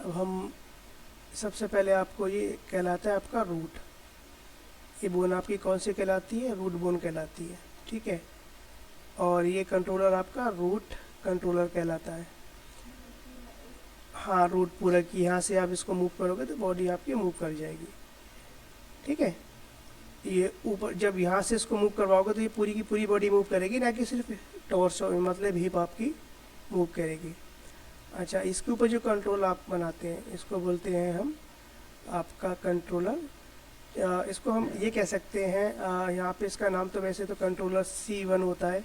अब हम सबसे पहले आपको ये कहलाता है आपका रूट। ये बोन आपकी कौन सी कहलाती है? रूट बोन कहलाती है, ठीक है। और ये कंट्रोलर आपका रूट कंट्रोलर कहलाता है। हाँ, रूट पूरा की यहाँ से आप इसको मूव करोगे तो बॉडी आपकी मूव कर जाएगी, ठीक है। ये ऊपर जब यहाँ से इसको मूव करवाओगे तो ये पूरी की पूरी बॉडी मूव करेगी, ना कि सिर्फ टॉर्सो मतलब हिप आपकी मूव करेगी। अच्छा, इसके ऊपर जो कंट्रोल आप बनाते हैं इसको बोलते हैं हम आपका कंट्रोलर। इसको हम ये कह सकते हैं, यहाँ पे इसका नाम तो वैसे तो कंट्रोलर C1 होता है,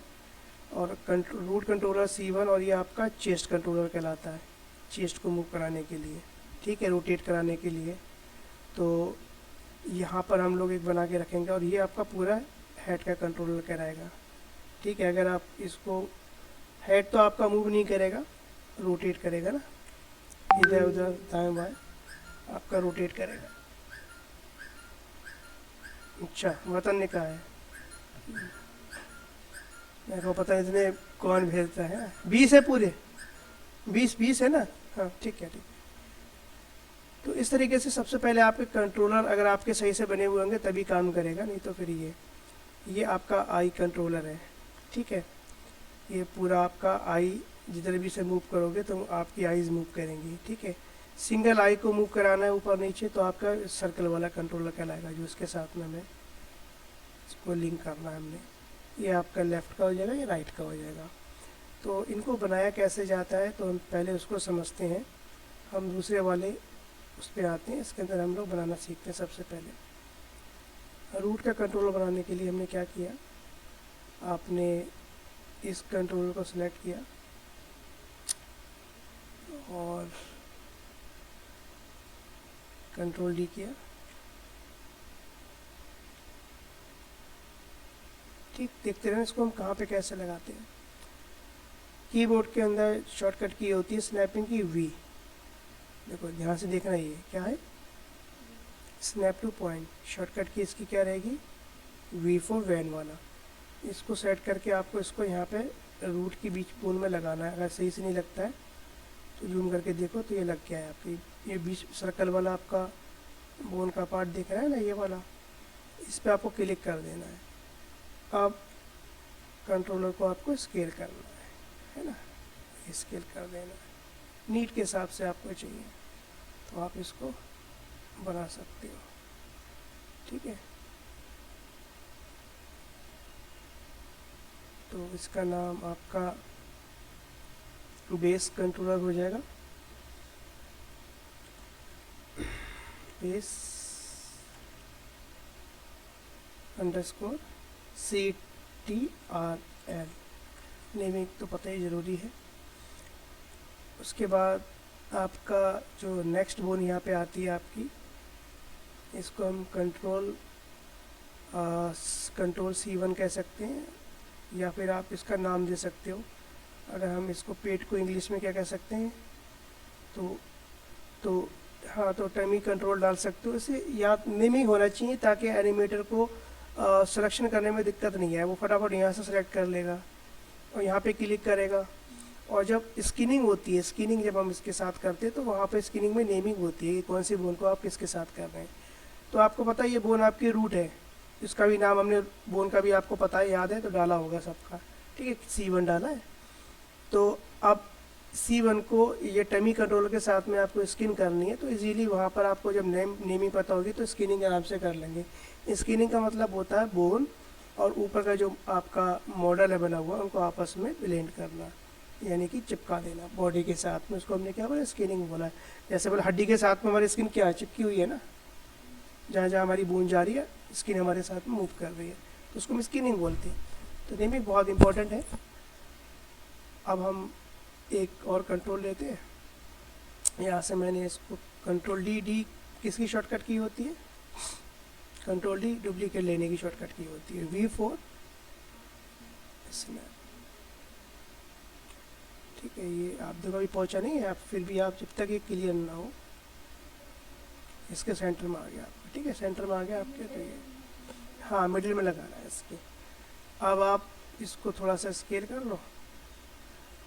और रूट कंट्रोलर C1, और ये आपका चेस्ट कंट्रोलर कहलाता है, चेस्ट को मूव कराने के लिए, ठीक है, रोटेट कराने के लिए। तो यहाँ पर हम लोग एक बना के रखेंगे, और ये आपका पूरा हेड का कंट्रोलर कहलाएगा, ठीक है। अगर आप इसको, हेड तो आपका मूव नहीं करेगा, रोटेट करेगा ना, इधर उधर दाएं बाएं आपका रोटेट करेगा। अच्छा, वतन ने कहा है, मेरे को पता है इतने कौन भेजता है। 20 है पूरे, 20 है ना? हाँ, ठीक है, ठीक है। तो इस तरीके से सबसे पहले आपके कंट्रोलर अगर आपके सही से बने हुए होंगे तभी काम करेगा, नहीं तो फिर ये आपका आई कंट्रोलर है, ठीक है। ये पूरा आपका आई जिधर भी से मूव करोगे तो आपकी आईज मूव करेंगी, ठीक है। सिंगल आई को मूव कराना है ऊपर नीचे तो आपका सर्कल वाला कंट्रोलर कहलाएगा, जो इसके साथ में हमें इसको लिंक करना है हमने। ये आपका लेफ़्ट का हो जाएगा, ये राइट का हो जाएगा। तो इनको बनाया कैसे जाता है तो हम पहले उसको समझते हैं। हम दूसरे वाले उस पर आते हैं, इसके अंदर हम लोग बनाना सीखते हैं। सबसे पहले रूट का कंट्रोलर बनाने के लिए हमने क्या किया, आपने इस कंट्रोलर को सिलेक्ट किया और कंट्रोल डी किया, ठीक। देखते रहें इसको हम कहाँ पे कैसे लगाते हैं। कीबोर्ड के अंदर शॉर्टकट की होती है स्नैपिंग की वी, देखो ध्यान से देखना, ये क्या है, स्नैप टू पॉइंट। शॉर्टकट की इसकी क्या रहेगी, वी फॉर वैन वाला। इसको सेट करके आपको इसको यहाँ पे रूट की बीच बोन में लगाना है। अगर सही से नहीं लगता है तो जूम करके देखो तो ये लग गया है आपकी, ये बीच सर्कल वाला आपका बोन का पार्ट दिख रहा है ना, ये वाला, इस पर आपको क्लिक कर देना है। अब कंट्रोलर को आपको स्केल करना है ना, स्केल कर देना है, नीड के हिसाब से आपको चाहिए तो आप इसको बना सकते हो, ठीक है। तो इसका नाम आपका बेस कंट्रोलर हो जाएगा, बेस अंडरस्कोर CTRL, नेमिंग तो पता ही ज़रूरी है। उसके बाद आपका जो नेक्स्ट बोन यहाँ पे आती है आपकी, इसको हम कंट्रोल C1 कह सकते हैं, या फिर आप इसका नाम दे सकते हो। अगर हम इसको पेट को इंग्लिश में क्या कह सकते हैं तो हाँ, तो टमी कंट्रोल डाल सकते हो। इसे याद नेमिंग होना चाहिए ताकि एनिमेटर को सिलेक्शन करने में दिक्कत नहीं है, वो फटाफट यहाँ से सेलेक्ट कर लेगा और यहाँ पे क्लिक करेगा। और जब स्किनिंग होती है, स्किनिंग जब हम इसके साथ करते हैं तो वहाँ पे स्किनिंग में नेमिंग होती है कि कौन सी बोन को आप किसके साथ कर रहे हैं। तो आपको पता है ये बोन आपकी रूट है, इसका भी नाम हमने बोन का भी आपको पता है, याद है तो डाला होगा सबका, ठीक है, C1 डाला है। तो अब C1 को ये टमी कंट्रोलर के साथ में आपको स्किन करनी है, तो इजीली वहाँ पर आपको जब नेमिंग पता होगी तो स्किनिंग आराम से कर लेंगे। स्किनिंग का मतलब होता है बोन और ऊपर का जो आपका मॉडल है बना हुआ उनको आपस में ब्लेंड करना, यानी कि चिपका देना बॉडी के साथ में। उसको हमने क्या बोला, स्किनिंग बोला है। जैसे बोला हड्डी के साथ में हमारी स्किन क्या है, चिपकी हुई है ना, जहाँ जहाँ हमारी बोन जा रही है स्किन हमारे साथ में मूव कर रही है, तो उसको हम स्किनिंग बोलते हैं। तो नेमिंग बहुत इंपॉर्टेंट है। अब हम एक और कंट्रोल लेते हैं, यहाँ से मैंने इसको कंट्रोल डी किसकी शॉर्टकट की होती है, कंट्रोल डी डुप्लीकेट लेने की शॉर्टकट की होती है, V4 स्नैप, ठीक है। ये आप देखो अभी पहुँचा नहीं है, आप फिर भी आप जब तक ये क्लियर ना हो, इसके सेंटर में आ गया आपका, ठीक है, सेंटर में आ गया आपके, तो ये हाँ मिडिल में लगाना है इसके। अब आप इसको थोड़ा सा स्केल कर लो,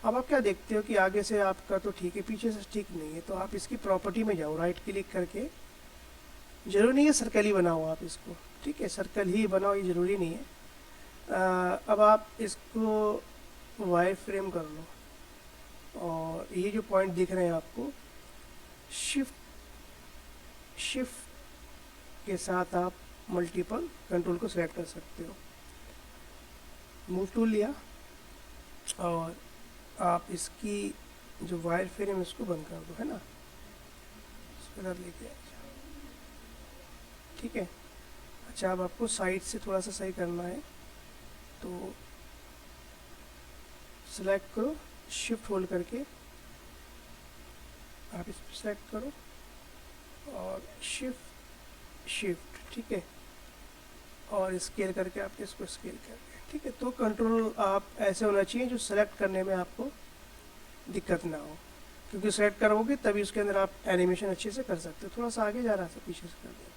अब आप क्या देखते हो कि आगे से आपका तो ठीक है, पीछे से ठीक नहीं है, तो आप इसकी प्रॉपर्टी में जाओ, राइट क्लिक करके, ज़रूरी नहीं है सर्कल ही बनाओ आप इसको, ठीक है, सर्कल ही बनाओ ये ज़रूरी नहीं है। अब आप इसको वायर फ्रेम कर लो, और ये जो पॉइंट दिख रहे हैं आपको, शिफ्ट शिफ्ट के साथ आप मल्टीपल कंट्रोल को सिलेक्ट कर सकते हो। मूव टूल लिया, और आप इसकी जो वायर फ्रेम इसको बंद कर दो, है ना, इसको इधर लेके आ जाओ, ठीक है। अच्छा, अब आपको साइड से थोड़ा सा सही करना है, तो सिलेक्ट करो, शिफ्ट होल्ड करके आप इस पर सेलेक्ट करो, और शिफ्ट शिफ्ट, ठीक है, और स्केल करके आप इसको स्केल करके, ठीक है। तो कंट्रोल आप ऐसे होना चाहिए जो सेलेक्ट करने में आपको दिक्कत ना हो, क्योंकि सेलेक्ट करोगे तभी उसके अंदर आप एनिमेशन अच्छे से कर सकते हो। थोड़ा सा आगे जा रहा था, पीछे से कर देते हैं,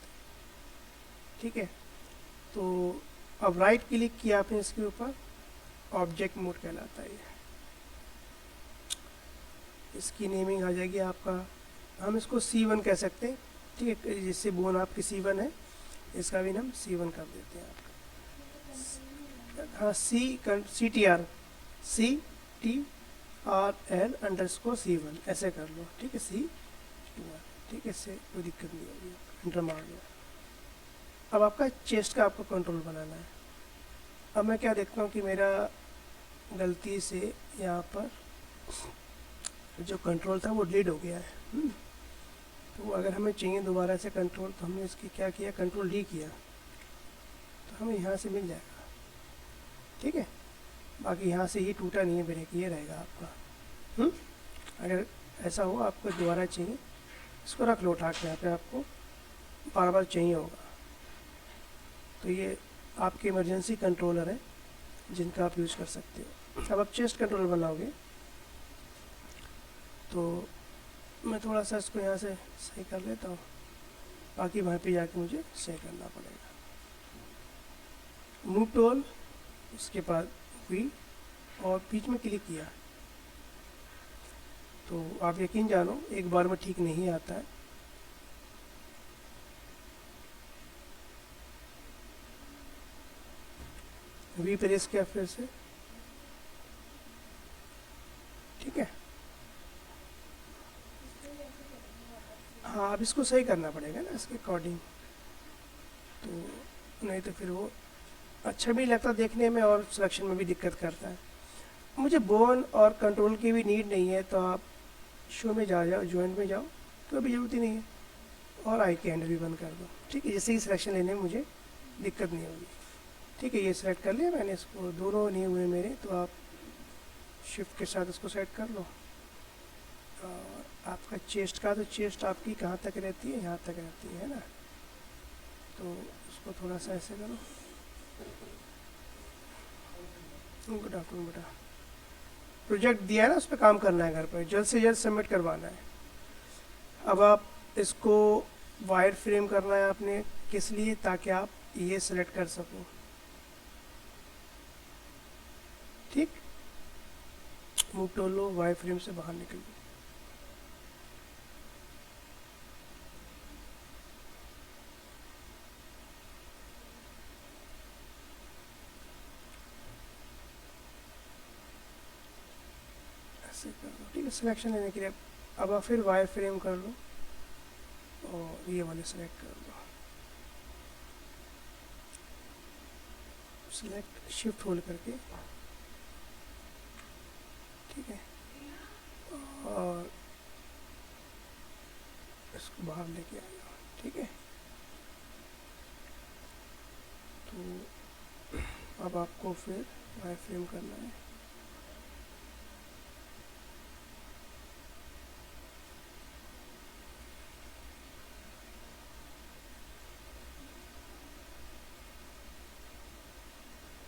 ठीक है। तो अब राइट क्लिक किया आपने इसके ऊपर, ऑब्जेक्ट मोड कहलाता है ये, इसकी नेमिंग आ जाएगी आपका, हम इसको C1 कह सकते हैं, ठीक है, जिससे बोन आपकी C1 है, इसका भी हम C1 कर देते हैं आपका, हाँ, CTR CTRL_C1 ऐसे कर लो, ठीक है, C1, ठीक है, इससे कोई दिक्कत नहीं होगी, एंटर मार लो। अब आपका चेस्ट का आपको कंट्रोल बनाना है। अब मैं क्या देखता हूँ कि मेरा गलती से यहाँ पर जो कंट्रोल था वो डिलीट हो गया है। तो अगर हमें चाहिए दोबारा से कंट्रोल, तो हमने इसकी क्या किया, कंट्रोल डी किया, तो हमें यहाँ से मिल जाएगा, ठीक है। बाकी यहाँ से ये टूटा नहीं है ब्रेक, ये रहेगा आपका। अगर ऐसा हो आपको दोबारा चाहिए, इसको रख लो उठा के, यहाँ पे आपको बार बार चाहिए होगा, तो ये आपके इमरजेंसी कंट्रोलर है जिनका आप यूज़ कर सकते हो। अब आप चेस्ट कंट्रोलर बनाओगे, तो मैं थोड़ा सा इसको यहाँ से सही कर लेता हूँ, बाकी वहाँ पे जाके मुझे सही करना पड़ेगा। मूव टूल, उसके बाद वी, और बीच में क्लिक किया, तो आप यकीन जानो एक बार में ठीक नहीं आता है। वी प्रेस किया फिर से, ठीक है। हाँ, अब इसको सही करना पड़ेगा ना इसके अकॉर्डिंग, तो नहीं तो फिर वो अच्छा भी लगता देखने में और सिलेक्शन में भी दिक्कत करता है। मुझे बोन और कंट्रोल की भी नीड नहीं है, तो आप शो में जाओ, जॉइंट में जाओ, तो अभी ज़रूरत ही नहीं है, और आई के हैंडल भी बंद कर दो, ठीक है, जैसे ही सिलेक्शन लेने में मुझे दिक्कत नहीं होगी, ठीक है। ये सेलेक्ट कर लिया मैंने, इसको दोनों नहीं हुए मेरे, तो आप शिफ्ट के साथ इसको सेलेक्ट कर लो। और आपका चेस्ट का, तो चेस्ट आपकी कहाँ तक रहती है, यहाँ तक रहती है ना, तो उसको थोड़ा सा ऐसे करो। गुड आफ्टरनून बेटा, प्रोजेक्ट दिया है ना, उस पर काम करना है घर पर, जल्द से जल्द सबमिट करवाना है। अब आप इसको वायर फ्रेम करना है आपने, किस लिए, ताकि आप ये सिलेक्ट कर सको, ठीक। मूव टूल लो, वायर फ्रेम से बाहर निकल लो, ऐसे कर लो, ठीक है। सिलेक्शन लेने के लिए अब आप फिर वायर फ्रेम कर लो, और ये वाले सेलेक्ट कर लो, सिलेक्ट शिफ्ट होल्ड करके, ठीक है, और इसको बाहर लेके आ जाओ, ठीक है। तो अब आपको फिर वायर फ्रेम करना है,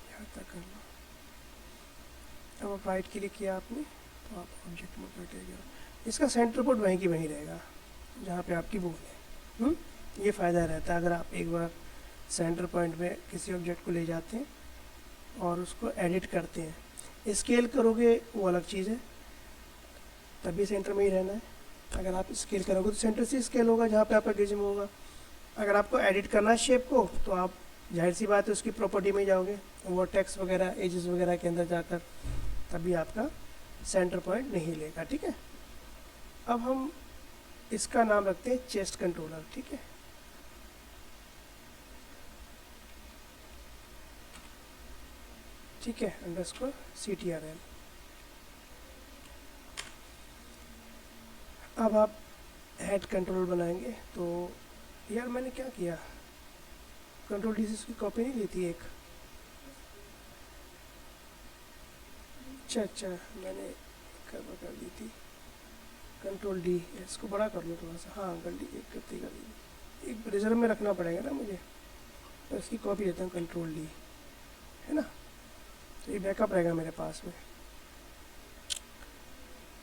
यहाँ तक कर लो। अब आप राइट क्लिक किया आपने, तो आप ऑब्जेक्ट मोड पर गया, इसका सेंटर पोर्ट वहीं की वहीं रहेगा जहाँ पे आपकी बोन है। ये फ़ायदा रहता है अगर आप एक बार सेंटर पॉइंट में किसी ऑब्जेक्ट को ले जाते हैं और उसको एडिट करते हैं। स्केल करोगे वो अलग चीज़ है, तभी सेंटर में ही रहना है। अगर आप स्केल करोगे तो सेंटर से स्केल होगा जहाँ पे आपका गिज्म होगा। अगर आपको एडिट करना है शेप को तो आप जाहिर सी बात है उसकी प्रॉपर्टी में जाओगे, वर्टेक्स वगैरह एजेस वगैरह के अंदर जाकर, तभी आपका सेंटर पॉइंट नहीं लेगा। ठीक है, अब हम इसका नाम रखते हैं चेस्ट कंट्रोलर। ठीक है, ठीक है, अंडरस्कोर CTRL। अब आप हेड कंट्रोल बनाएंगे तो यार मैंने क्या किया, कंट्रोल डी से उसकी कॉपी नहीं ली थी एक। अच्छा, मैंने कर दी थी कंट्रोल डी, इसको बड़ा कर लो थोड़ा सा। हाँ कर दी, एक गलती कर दी, एक रिजर्व में रखना पड़ेगा ना मुझे, तो इसकी कॉपी लेता हूँ कंट्रोल डी, है ना, तो ये बैकअप रहेगा मेरे पास में।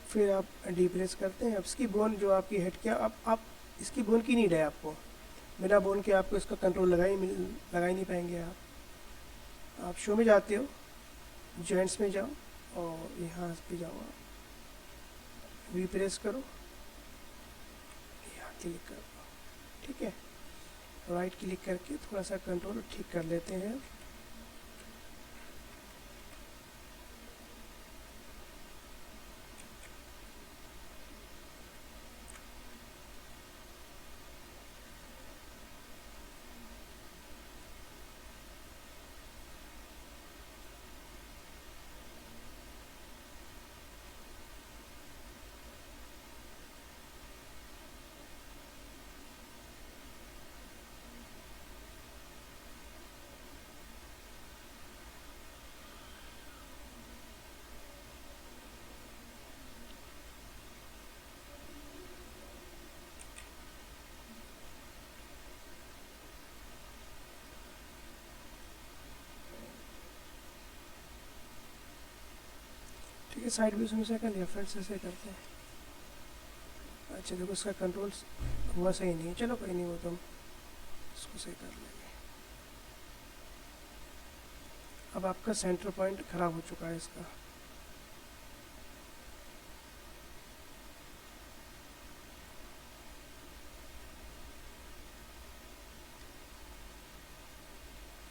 फिर आप डी प्रेस करते हैं। अब इसकी बोन जो आपकी हेड किया, अब आप इसकी बोन की नीड है आपको, बिना बोन के आपको इसका कंट्रोल लगा ही नहीं पाएंगे आप शो में जाते हो, जॉइंट्स में जाओ और यहाँ पे जाओ, आप वी प्रेस करो, यहाँ क्लिक करो। ठीक है, राइट क्लिक करके थोड़ा सा कंट्रोल ठीक कर लेते हैं। ठीक है, साइड व्यू से कर लिया, फ्रंट से करते हैं। अच्छा देखो इसका कंट्रोल हुआ सही नहीं है, चलो कोई नहीं, वो तो हम इसको सही कर लेंगे। अब आपका सेंटर पॉइंट खराब हो चुका है इसका।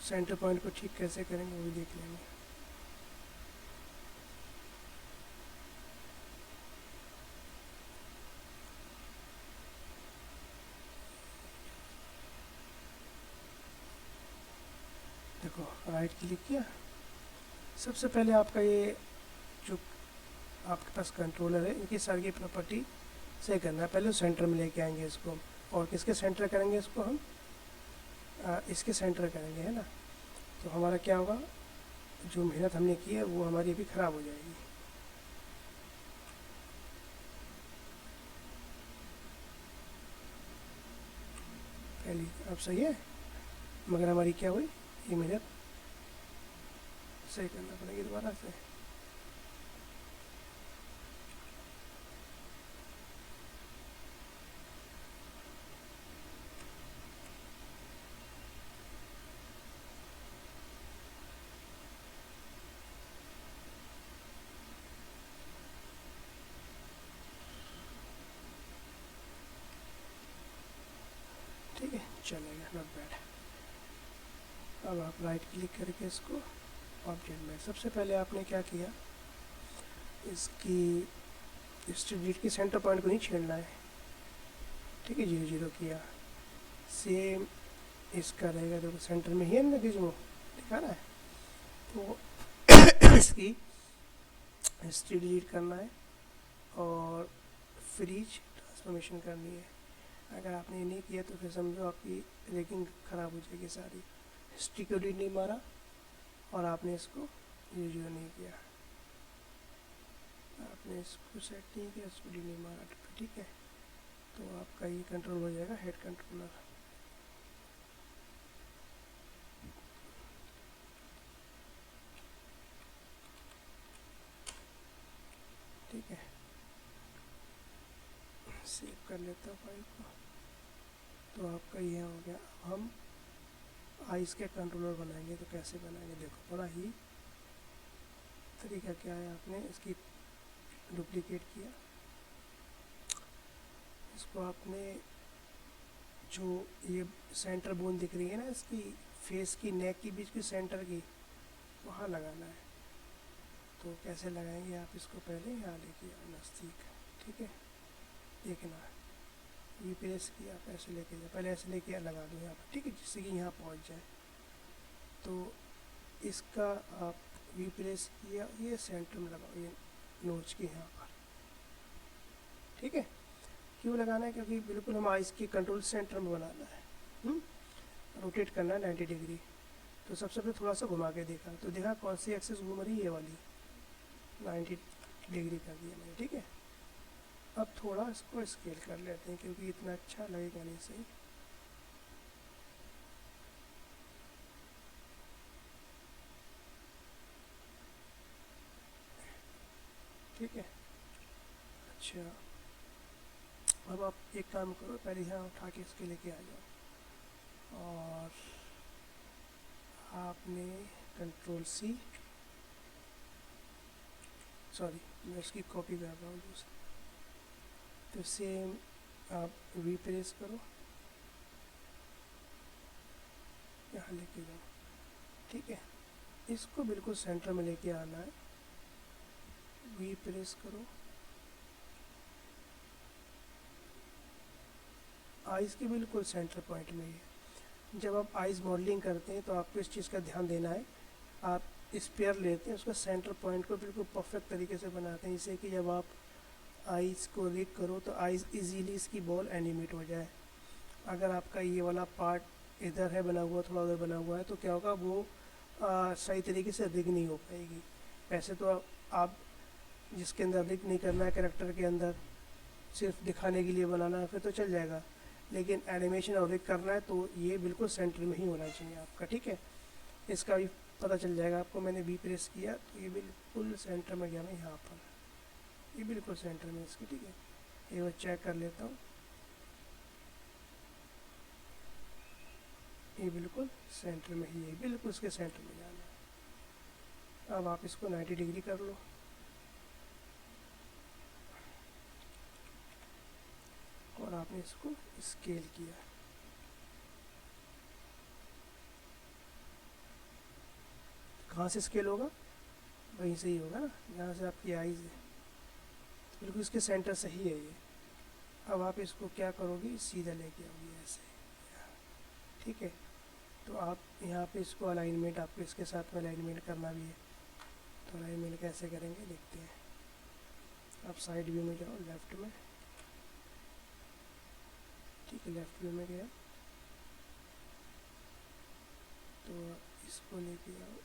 सेंटर पॉइंट को ठीक कैसे करेंगे वो भी देख लेंगे। देखो राइट क्लिक किया, सबसे पहले आपका ये जो आपके पास कंट्रोलर है इनकी सारी प्रॉपर्टी सही करना है। पहले सेंटर में लेके आएंगे इसको, और किसके सेंटर करेंगे इसको हम, इसके सेंटर करेंगे, है ना। तो हमारा क्या होगा, जो मेहनत हमने की है वो हमारी अभी ख़राब हो जाएगी। पहली अब सही है, मगर हमारी क्या हुई, ये मेहनत सही करना पड़ेगी दोबारा से। ठीक है, चलेगा, नॉट बैड। अब आप राइट क्लिक करके इसको ऑब्जेक्ट में, सबसे पहले आपने क्या किया, इसकी स्ट्रीट की सेंटर पॉइंट को नहीं छेड़ना है। ठीक है, 0 0 किया, सेम इसका रहेगा, देखो सेंटर में ही है ना गिज्मो दिखा रहा है, तो इसकी हिस्ट्री डिलीट करना है और फ्रीज ट्रांसफॉर्मेशन करनी है। अगर आपने ये नहीं किया तो फिर समझो आपकी रेकिंग ख़राब हो जाएगी सारी। हिस्ट्री को डिलीट नहीं मारा और आपने इसको 0 0 नहीं किया, आपने इसको सेट नहीं किया, इसको डिलीट नहीं मारा, ठीक है, तो आपका ये कंट्रोल हो जाएगा हेड कंट्रोलर। ठीक है, सेव कर लेता हूँ फाइल को, तो आपका ये हो गया। अब हम आइस के कंट्रोलर बनाएंगे, तो कैसे बनाएंगे देखो, बड़ा ही तरीका क्या है, आपने इसकी डुप्लीकेट किया, इसको आपने जो ये सेंटर बोन दिख रही है ना इसकी फेस की नेक की बीच की सेंटर की, वहाँ लगाना है। तो कैसे लगाएंगे, आप इसको पहले यहाँ लेके आओ नज़दीक, ठीक है, देखना ये प्रेस किया, आप ऐसे लेके जाओ, पहले ऐसे लेके लगा दो यहाँ पर, ठीक है, जिससे कि यहाँ पहुँच जाए। तो इसका आप वी प्रेस किया, ये सेंटर में लगाओ, ये नोच के यहाँ पर, ठीक है। क्यों लगाना है, क्योंकि बिल्कुल हम आइस की कंट्रोल सेंटर में बनाना है। रोटेट करना है 90 डिग्री। तो सबसे पहले थोड़ा सा घुमा के देखा, तो देखा कौन सी एक्सिस घूम रही है, ये वाली 90 डिग्री कर दिया मैंने, ठीक है। अब थोड़ा इसको स्केल कर लेते हैं, क्योंकि इतना अच्छा लगेगा नहीं सही। ठीक है, अच्छा, अब आप एक काम करो, पहले यहाँ उठा के इसके लेके आ जाओ, और आपने कंट्रोल सी, सॉरी मैं उसकी कॉपी कर रहा हूँ दूसरी, तो सेम आप वी प्रेस करो, यहाँ लेके जाओ, ठीक है। इसको बिल्कुल सेंटर में लेके आना है, वी प्रेस करो, आइज़ के बिल्कुल सेंटर पॉइंट में है। जब आप आइज़ मॉडलिंग करते हैं तो आपको इस चीज़ का ध्यान देना है, आप स्पेयर लेते हैं, उसका सेंटर पॉइंट को बिल्कुल परफेक्ट तरीके से बनाते हैं, जिससे कि जब आप आइज़ को रीड करो तो आइज़ इजीली इसकी बॉल एनिमेट हो जाए। अगर आपका ये वाला पार्ट इधर है बना हुआ, थोड़ा उधर बना हुआ है, तो क्या होगा, वो सही तरीके से रिग नहीं हो पाएगी। वैसे तो आप जिसके अंदर रिग नहीं करना है कैरेक्टर के अंदर, सिर्फ दिखाने के लिए बनाना है, फिर तो चल जाएगा, लेकिन एनिमेशन और रिग करना है तो ये बिल्कुल सेंटर में ही होना चाहिए आपका, ठीक है। इसका भी पता चल जाएगा आपको, मैंने बी प्रेस किया तो ये बिल्कुल सेंटर में गया, मैं यहाँ पर, ये बिल्कुल सेंटर में इसकी, ठीक है। ये मैं चेक कर लेता हूँ, ये बिल्कुल सेंटर में ही है, बिल्कुल इसके सेंटर में जाना है। अब आप इसको 90 डिग्री कर लो, और आपने इसको स्केल किया, कहाँ से स्केल होगा, वहीं से ही होगा ना, जहाँ से आपकी आइज़ है, तो बिल्कुल इसके सेंटर सही है ये। अब आप इसको क्या करोगी, सीधा लेके आओगी ऐसे, ठीक है। तो आप यहाँ पे इसको अलाइनमेंट, आपको इसके साथ में अलाइनमेंट करना भी है, तो अलाइनमेंट कैसे करेंगे देखते हैं। आप साइड व्यू में जाओ, लेफ़्ट में, ठीक है, लेफ़्ट व्यू में गया, तो इसको लेके आओ,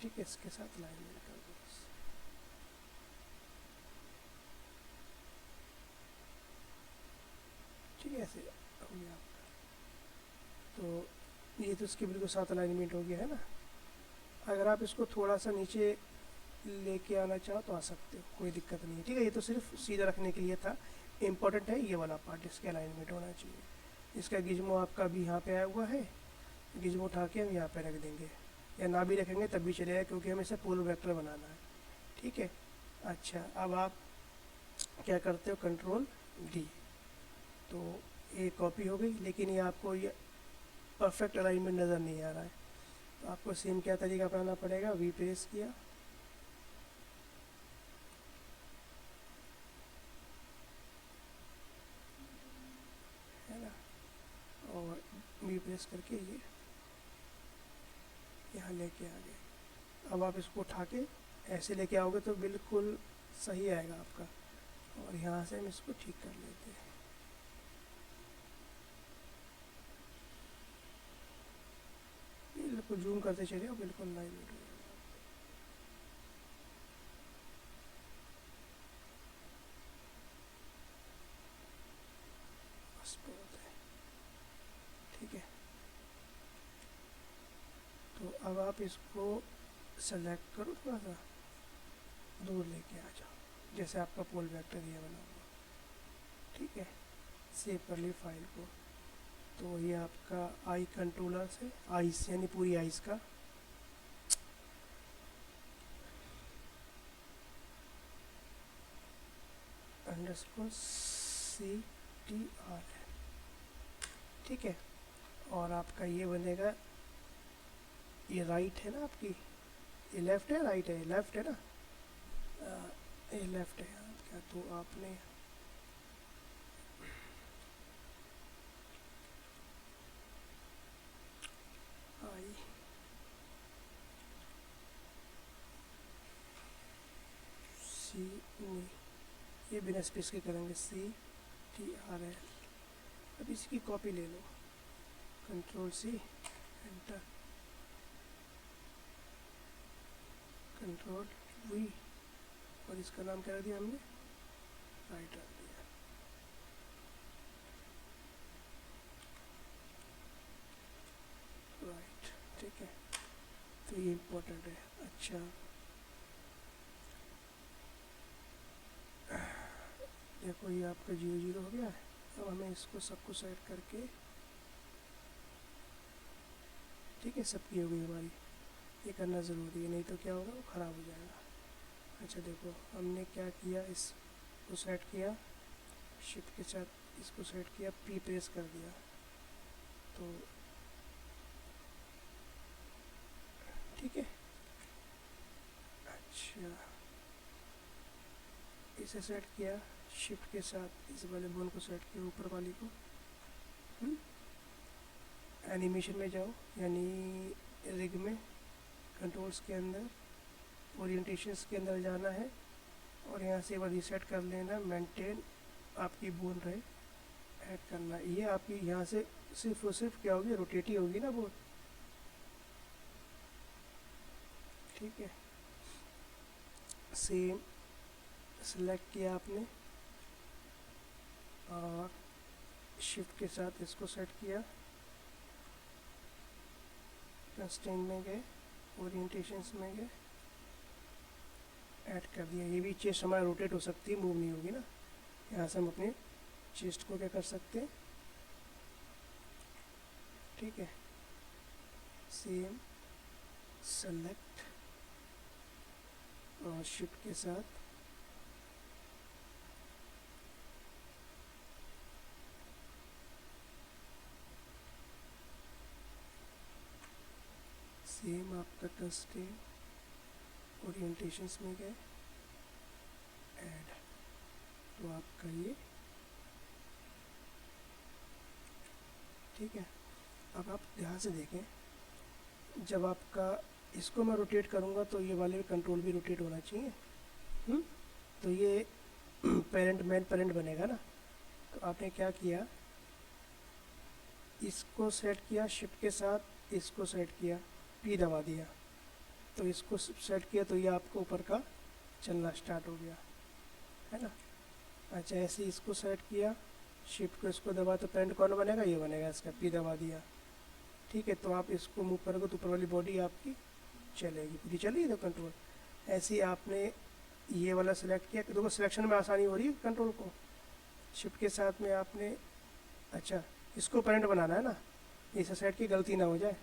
ठीक है, इसके साथ अलाइनमेंट कर दो बस, ठीक है, ऐसे हो गया आपका। तो ये तो इसके बिल्कुल साथ अलाइनमेंट हो गया है ना। अगर आप इसको थोड़ा सा नीचे लेके आना चाहो तो आ सकते हो, कोई दिक्कत नहीं है, ठीक है। ये तो सिर्फ सीधा रखने के लिए था, इम्पोर्टेंट है ये वाला पार्ट, इसके अलाइनमेंट होना चाहिए। इसका गिज्मो आपका भी यहाँ पे आया हुआ है, गिज्मो उठा के हम यहाँ पे रख देंगे, या ना भी रखेंगे तब भी चलेगा, क्योंकि हमें इसे पोल वेक्टर बनाना है, ठीक है। अच्छा, अब आप क्या करते हो, कंट्रोल डी, तो ये कॉपी हो गई, लेकिन ये आपको ये परफेक्ट अलाइनमेंट नज़र नहीं आ रहा है, तो आपको सेम क्या तरीका अपनाना पड़ेगा, वी प्रेस किया, है ना, और वी प्रेस करके ये यहाँ लेके आ गए। अब आप इसको उठा के ऐसे लेके आओगे तो बिल्कुल सही आएगा आपका, और यहाँ से हम इसको ठीक कर लेते हैं। बिल्कुल जूम करते चलिए, बिल्कुल लाइन हो जाएगा। बस बहुत है, ठीक है। तो अब आप इसको सेलेक्ट करो, थोड़ा सा दूर लेके आ जाओ, जैसे आपका पोल वेक्टर ये बना हुआ, ठीक है। सेव कर ली फाइल को, तो ये आपका आई कंट्रोलर से आइस, यानी पूरी आइस का अंडरस्कोर सी टी आर है, ठीक है। और आपका ये बनेगा, ये राइट है ना आपकी, ये लेफ़्ट है राइट है, लेफ़्ट है ना, ये लेफ़्ट है आपका, तो आपने आई सी, नहीं ये बिना स्पेस के करेंगे, सी टी आर एल। अब इसकी कॉपी ले लो, control C, enter, control V, और इसका नाम क्या रख दिया हमने, राइट रख दिया। राइट, ठीक है, तो ये इम्पोर्टेंट है। अच्छा, देखो ये आपका 0 0 हो गया है। अब हमें इसको सबको सेलेक्ट करके, ठीक है, सबकी हो गई हमारी, ये करना ज़रूरी है, नहीं तो क्या होगा, वो ख़राब हो जाएगा। अच्छा देखो हमने क्या किया, इसको सेलेक्ट किया, शिफ्ट के साथ इसको सेलेक्ट किया, पी प्रेस कर दिया, तो ठीक है। अच्छा, इसे सेलेक्ट किया, शिफ्ट के साथ इस वाले बोन को सेलेक्ट किया, ऊपर वाली को, एनिमेशन में जाओ, यानी रिग में, कंट्रोल्स के अंदर, ओरिएंटेशंस के अंदर जाना है, और यहाँ से एक बार रीसेट कर लेना, मेंटेन आपकी बोन रहे, ऐड करना। ये आपकी यहाँ से सिर्फ और सिर्फ क्या होगी, रोटेट ही होगी ना बोन, ठीक है। सेम सेलेक्ट किया आपने, और शिफ्ट के साथ इसको सेट किया, कंस्ट्रेंट में गए, ओरिएंटेशंस में गए, ऐड कर दिया। ये भी चेस्ट हमारा रोटेट हो सकती है, मूव नहीं होगी ना। यहाँ से हम अपने चेस्ट को क्या कर सकते हैं, ठीक है। सेम सेलेक्ट, और शिफ्ट के साथ सेम आपका कंस्ट्रेंट, ओरिएंटेशंस में गए, ऐड, तो आपका ये ठीक है। अब आप ध्यान से देखें, जब आपका इसको मैं रोटेट करूँगा तो ये वाले कंट्रोल भी रोटेट होना चाहिए, तो ये पेरेंट मेन पेरेंट बनेगा ना। तो आपने क्या किया, इसको सेट किया, शिफ्ट के साथ इसको सेट किया, पी दबा दिया, तो इसको सेट किया, तो ये आपको ऊपर का चलना स्टार्ट हो गया, है ना। अच्छा, ऐसे इसको सेट किया, शिफ्ट को इसको दबा, तो पेरेंट कौन बनेगा, ये बनेगा, इसका पी दबा दिया, ठीक है। तो आप इसको मूव करोगे तो ऊपर वाली बॉडी आपकी चलेगी, पूरी चलेगी। तो कंट्रोल ऐसे ही आपने ये वाला सेलेक्ट किया, देखो सिलेक्शन में आसानी हो रही है कंट्रोल को, शिफ्ट के साथ में आपने, अच्छा इसको पेरेंट बनाना है ना, इसे सेट की गलती ना हो जाए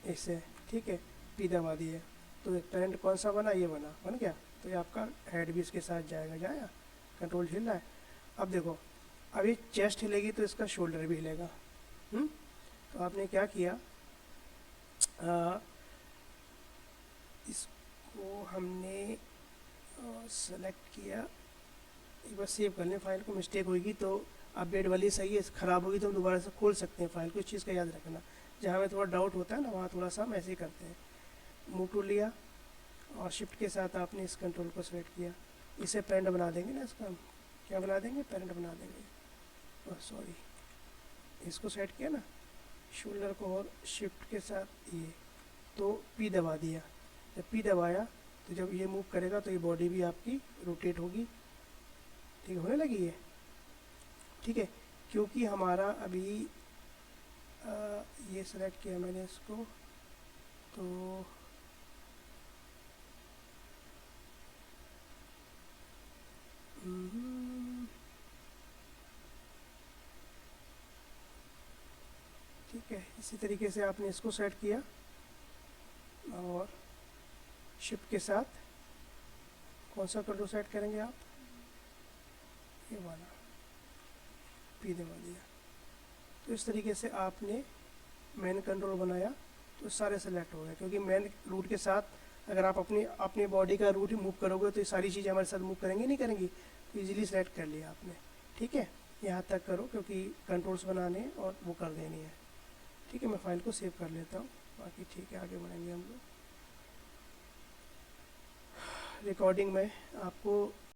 इससे, ठीक है। पी दबा दिए, तो पेरेंट कौन सा बना, ये बन गया, तो ये आपका हेड भी इसके साथ जाएगा, कंट्रोल हिल रहा है। अब देखो, अब ये चेस्ट हिलेगी तो इसका शोल्डर भी हिलेगा, तो आपने क्या किया, इसको हमने सेलेक्ट किया, एक बार सेव कर लें फाइल को, मिस्टेक होगी तो अपडेट वाली सही है, ख़राब होगी तो हम दोबारा से खोल सकते हैं फाइल को, इस चीज़ का याद रखना। जहाँ हमें थोड़ा डाउट होता है ना, वहाँ थोड़ा सा हम ऐसे ही करते हैं। मूव टूल लिया, और शिफ्ट के साथ आपने इस कंट्रोल को सेलेक्ट किया, इसे पेरेंट बना देंगे ना, इसका हम क्या बना देंगे, पेरेंट बना देंगे, सॉरी, इसको सेट किया ना शोल्डर को, और शिफ्ट के साथ ये, तो पी दबा दिया, जब पी दबाया तो जब ये मूव करेगा तो ये बॉडी भी आपकी रोटेट होगी, ठीक होने लगी है, ठीक है। क्योंकि हमारा अभी ये सेलेक्ट किया मैंने इसको, तो ठीक है, इसी तरीके से आपने इसको सेट किया, और शिफ्ट के साथ कौन सा कंट्रोल सेट करेंगे आप, ये वाला पी दबा दिया। तो इस तरीके से आपने मेन कंट्रोल बनाया तो सारे सेलेक्ट हो गए, क्योंकि मेन रूट के साथ अगर आप अपनी बॉडी का रूट ही मूव करोगे तो ये सारी चीज़ें हमारे साथ मूव करेंगी नहीं करेंगी, तो इजीली सेलेक्ट कर लिया आपने। ठीक है, यहाँ तक करो क्योंकि कंट्रोल्स बनाने और वो कर देनी है। ठीक है, मैं फाइल को सेव कर लेता हूँ, बाकी ठीक है आगे बढ़ेंगे हम लोग। रिकॉर्डिंग में आपको